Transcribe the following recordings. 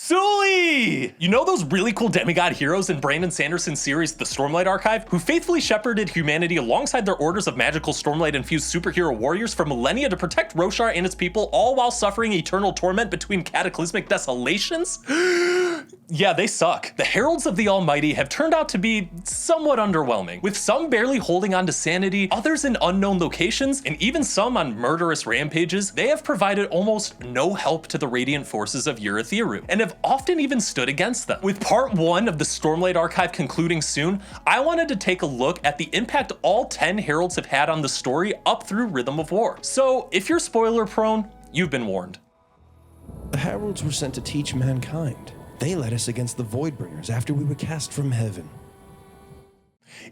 Sully! You know those really cool demigod heroes in Brandon Sanderson's series, The Stormlight Archive, who faithfully shepherded humanity alongside their orders of magical Stormlight-infused superhero warriors for millennia to protect Roshar and its people, all while suffering eternal torment between cataclysmic desolations? Yeah, they suck. The Heralds of the Almighty have turned out to be somewhat underwhelming, with some barely holding on to sanity, others in unknown locations, and even some on murderous rampages. They have provided almost no help to the radiant forces of Urithiru, and have often even stood against them. With part 1 of the Stormlight Archive concluding soon, I wanted to take a look at the impact all 10 Heralds have had on the story up through Rhythm of War. So if you're spoiler prone, you've been warned. The Heralds were sent to teach mankind. They led us against the Voidbringers after we were cast from heaven.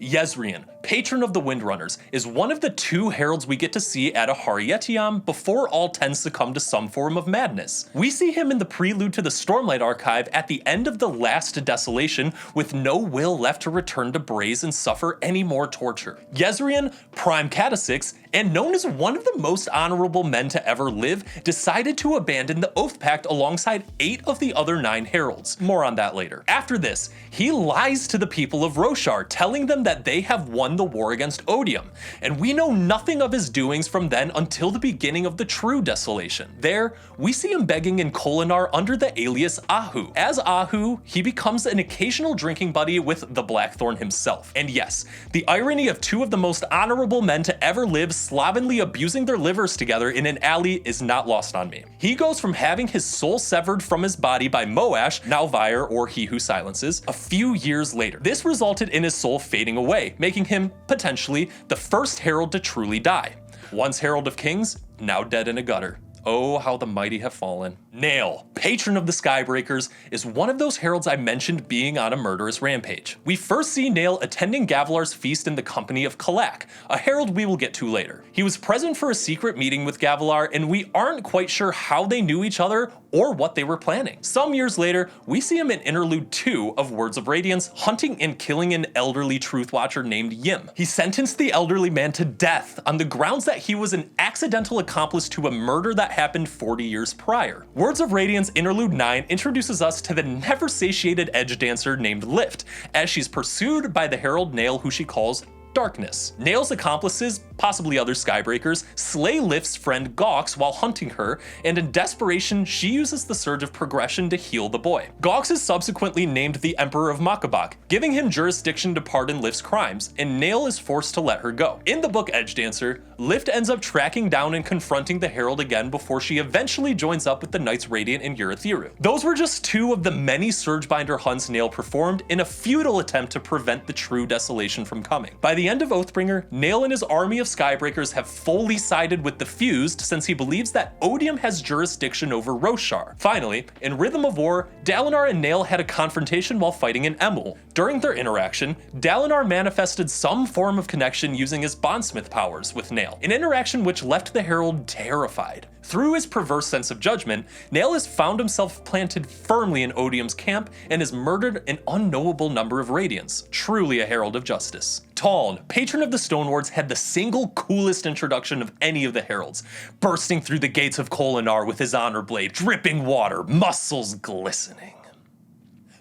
Jezrien, patron of the Windrunners, is one of the 2 heralds we get to see at Aharietiam before all 10 succumb to some form of madness. We see him in the prelude to the Stormlight Archive at the end of the last desolation, with no will left to return to Braze and suffer any more torture. Jezrien, Prime Catasix, and known as one of the most honorable men to ever live, decided to abandon the Oath Pact alongside 8 of the other 9 heralds. More on that later. After this, he lies to the people of Roshar, telling them that they have won the war against Odium, and we know nothing of his doings from then until the beginning of the true desolation. There, we see him begging in Kholinar under the alias Ahu. As Ahu, he becomes an occasional drinking buddy with the Blackthorn himself. And yes, the irony of 2 of the most honorable men to ever live slovenly abusing their livers together in an alley is not lost on me. He goes from having his soul severed from his body by Moash, now Vyre or He Who Silences, a few years later. This resulted in his soul fading away, making him, potentially, the first herald to truly die. Once Herald of Kings, now dead in a gutter. Oh, how the mighty have fallen. Nale, patron of the Skybreakers, is one of those heralds I mentioned being on a murderous rampage. We first see Nale attending Gavilar's feast in the company of Kelek, a herald we will get to later. He was present for a secret meeting with Gavilar, and we aren't quite sure how they knew each other or what they were planning. Some years later, we see him in Interlude 2 of Words of Radiance, hunting and killing an elderly truth watcher named Yim. He sentenced the elderly man to death on the grounds that he was an accidental accomplice to a murder that happened 40 years prior. Words of Radiance Interlude 9 introduces us to the never-satiated edge dancer named Lift, as she's pursued by the herald Nale, who she calls Darkness. Nale's accomplices, possibly other Skybreakers, slay Lift's friend Gawx while hunting her, and in desperation, she uses the Surge of Progression to heal the boy. Gawx is subsequently named the Emperor of Makabak, giving him jurisdiction to pardon Lift's crimes, and Nale is forced to let her go. In the book Edge Dancer, Lift ends up tracking down and confronting the Herald again before she eventually joins up with the Knights Radiant and Urithiru. Those were just 2 of the many Surgebinder hunts Nale performed in a futile attempt to prevent the true desolation from coming. By the end of Oathbringer, Nale and his army of Skybreakers have fully sided with the Fused, since he believes that Odium has jurisdiction over Roshar. Finally, in Rhythm of War, Dalinar and Nale had a confrontation while fighting in Emul. During their interaction, Dalinar manifested some form of connection using his bondsmith powers with Nale, an interaction which left the Herald terrified. Through his perverse sense of judgment, Nale has found himself planted firmly in Odium's camp and has murdered an unknowable number of Radiants, truly a herald of justice. Taln, patron of the Stonewards, had the single coolest introduction of any of the heralds, bursting through the gates of Kholinar with his honor blade dripping water, muscles glistening.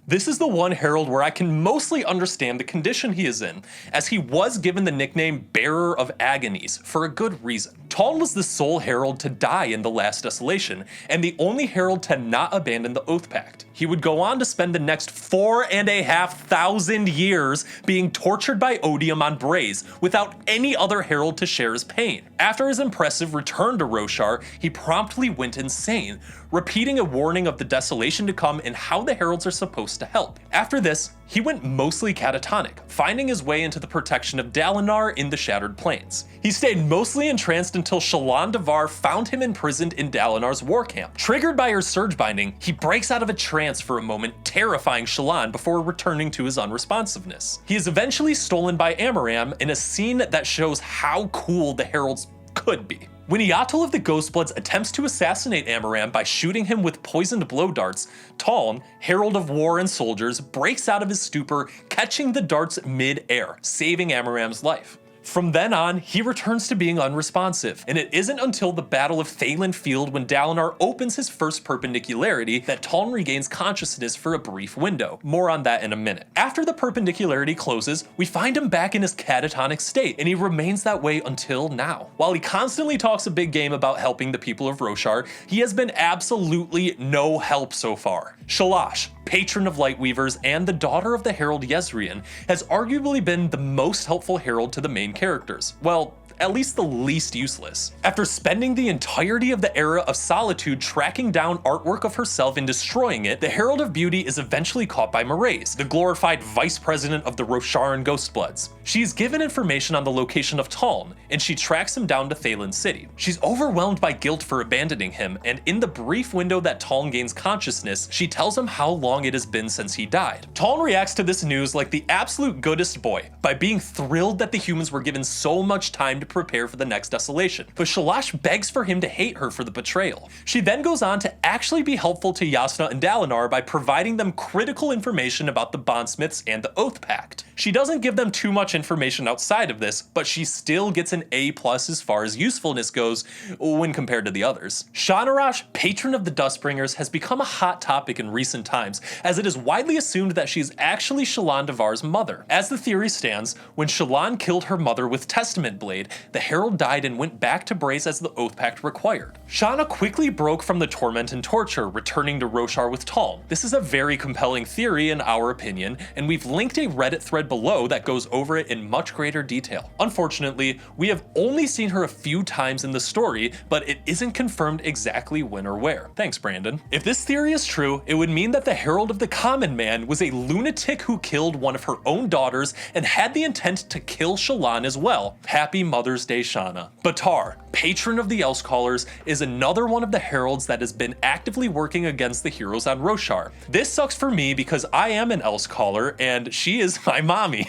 This is the one herald where I can mostly understand the condition he is in, as he was given the nickname Bearer of Agonies for a good reason. Taln was the sole herald to die in the last desolation, and the only herald to not abandon the Oath Pact. He would go on to spend the next 4,500 years being tortured by Odium on Braze, without any other herald to share his pain. After his impressive return to Roshar, he promptly went insane, repeating a warning of the desolation to come and how the heralds are supposed to help. After this, he went mostly catatonic, finding his way into the protection of Dalinar in the Shattered Plains. He stayed mostly entranced until Shallan Devar found him imprisoned in Dalinar's war camp. Triggered by her surge binding, he breaks out of a trance for a moment, terrifying Shallan before returning to his unresponsiveness. He is eventually stolen by Amaram in a scene that shows how cool the heralds could be. When Yatul of the Ghostbloods attempts to assassinate Amaram by shooting him with poisoned blow darts, Taln, Herald of War and Soldiers, breaks out of his stupor, catching the darts mid-air, saving Amaram's life. From then on, he returns to being unresponsive, and it isn't until the Battle of Thaylen Field when Dalinar opens his first perpendicularity that Taln regains consciousness for a brief window. More on that in a minute. After the perpendicularity closes, we find him back in his catatonic state, and he remains that way until now. While he constantly talks a big game about helping the people of Roshar, he has been absolutely no help so far. Shalash, patron of Lightweavers and the daughter of the Herald Jezrien, has arguably been the most helpful herald to the main characters. Well, at least the least useless. After spending the entirety of the Era of Solitude tracking down artwork of herself and destroying it, the Herald of Beauty is eventually caught by Mraize, the glorified vice president of the Rosharan Ghostbloods. She's given information on the location of Taln, and she tracks him down to Thaylen City. She's overwhelmed by guilt for abandoning him, and in the brief window that Taln gains consciousness, she tells him how long it has been since he died. Taln reacts to this news like the absolute goodest boy, by being thrilled that the humans were given so much time to prepare for the next desolation, but Shalash begs for him to hate her for the betrayal. She then goes on to actually be helpful to Jasnah and Dalinar by providing them critical information about the Bondsmiths and the Oath Pact. She doesn't give them too much information outside of this, but she still gets an A+ as far as usefulness goes when compared to the others. Chanarach, patron of the Dustbringers, has become a hot topic in recent times, as it is widely assumed that she is actually Shallan Devar's mother. As the theory stands, when Shallan killed her mother with Testament Blade, the Herald died and went back to Braze as the Oath Pact required. Shanna quickly broke from the torment and torture, returning to Roshar with Taln. This is a very compelling theory in our opinion, and we've linked a Reddit thread below that goes over it in much greater detail. Unfortunately, we have only seen her a few times in the story, but it isn't confirmed exactly when or where. Thanks, Brandon. If this theory is true, it would mean that the Herald of the Common Man was a lunatic who killed one of her own daughters and had the intent to kill Shallan as well. Happy Mother's Day, Shanna. Battar, patron of the Elsecallers, is another one of the heralds that has been actively working against the heroes on Roshar. This sucks for me because I am an Elsecaller and she is my mommy.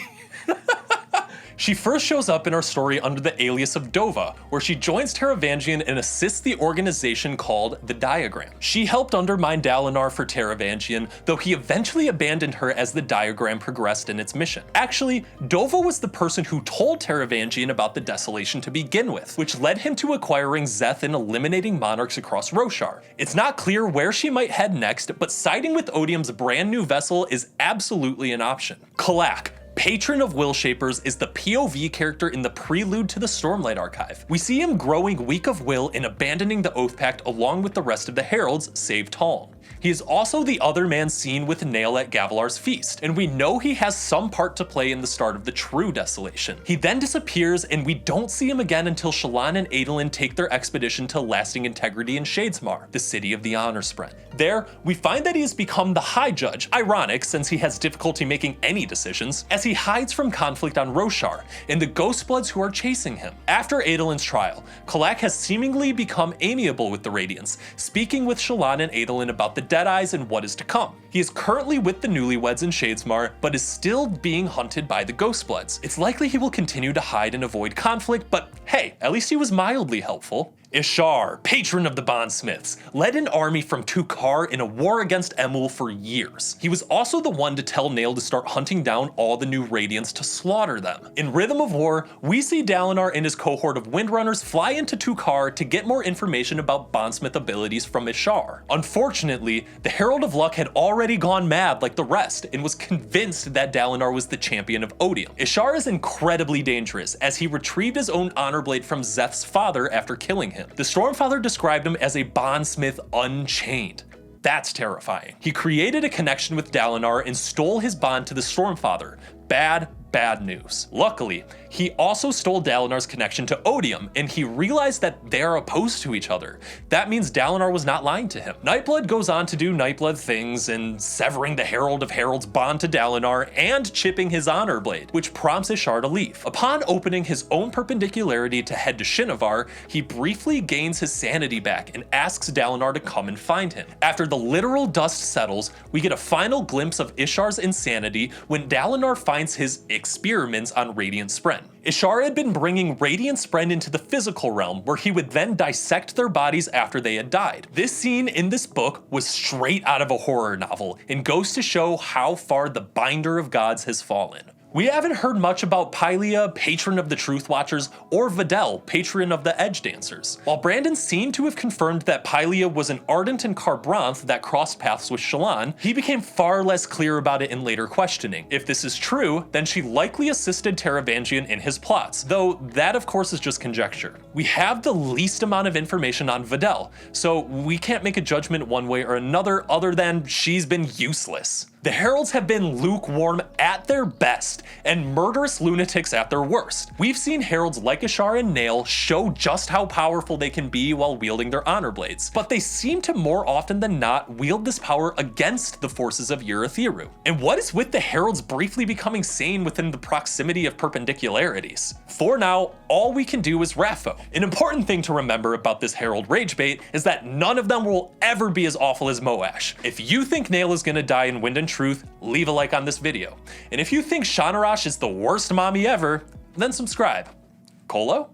She first shows up in our story under the alias of Dova, where she joins Taravangian and assists the organization called the Diagram. She helped undermine Dalinar for Taravangian, though he eventually abandoned her as the Diagram progressed in its mission. Actually, Dova was the person who told Taravangian about the desolation to begin with, which led him to acquiring Szeth and eliminating monarchs across Roshar. It's not clear where she might head next, but siding with Odium's brand new vessel is absolutely an option. Kelek, patron of Will Shapers, is the POV character in the prelude to the Stormlight archive. We see him growing weak of will and abandoning the Oath Pact along with the rest of the heralds, save Taln. He is also the other man seen with Nale at Gavilar's feast, and we know he has some part to play in the start of the true desolation. He then disappears, and we don't see him again until Shallan and Adolin take their expedition to Lasting Integrity in Shadesmar, the city of the Honor Spren. There, we find that he has become the High Judge, ironic since he has difficulty making any decisions, as he hides from conflict on Roshar and the Ghostbloods who are chasing him. After Adolin's trial, Kelek has seemingly become amiable with the Radiants, speaking with Shallan and Adolin about the Deadeyes and what is to come. He is currently with the Newlyweds in Shadesmar, but is still being hunted by the Ghostbloods. It's likely he will continue to hide and avoid conflict, but hey, at least he was mildly helpful. Ishar, patron of the Bondsmiths, led an army from Tukar in a war against Emul for years. He was also the one to tell Nale to start hunting down all the new Radiants to slaughter them. In Rhythm of War, we see Dalinar and his cohort of Windrunners fly into Tukar to get more information about Bondsmith abilities from Ishar. Unfortunately, the Herald of Luck had already gone mad like the rest and was convinced that Dalinar was the champion of Odium. Ishar is incredibly dangerous as he retrieved his own honor blade from Szeth's father after killing him. The Stormfather described him as a bondsmith unchained. That's terrifying. He created a connection with Dalinar and stole his bond to the Stormfather. Bad news. Luckily, he also stole Dalinar's connection to Odium, and he realized that they are opposed to each other. That means Dalinar was not lying to him. Nightblood goes on to do Nightblood things, and severing the Herald of Heralds' bond to Dalinar and chipping his honor blade, which prompts Ishar to leave. Upon opening his own perpendicularity to head to Shinovar, he briefly gains his sanity back and asks Dalinar to come and find him. After the literal dust settles, we get a final glimpse of Ishar's insanity when Dalinar finds his experiments on Radiant Spren. Ishar had been bringing Radiant Spren into the physical realm, where he would then dissect their bodies after they had died. This scene in this book was straight out of a horror novel, and goes to show how far the Binder of Gods has fallen. We haven't heard much about Pylia, patron of the Truth Watchers, or Videl, patron of the Edge Dancers. While Brandon seemed to have confirmed that Pylia was an Ardent and Carbranth that crossed paths with Shallan, he became far less clear about it in later questioning. If this is true, then she likely assisted Taravangian in his plots, though that of course is just conjecture. We have the least amount of information on Videl, so we can't make a judgment one way or another other than she's been useless. The Heralds have been lukewarm at their best and murderous lunatics at their worst. We've seen Heralds like Ishar and Nale show just how powerful they can be while wielding their honor blades, but they seem to more often than not wield this power against the forces of Urithiru. And what is with the Heralds briefly becoming sane within the proximity of perpendicularities? For now, all we can do is Raffo. An important thing to remember about this Herald rage bait is that none of them will ever be as awful as Moash. If you think Nale is gonna die in Wind and Truth, leave a like on this video. And if you think Chanarach is the worst mommy ever, then subscribe. Colo?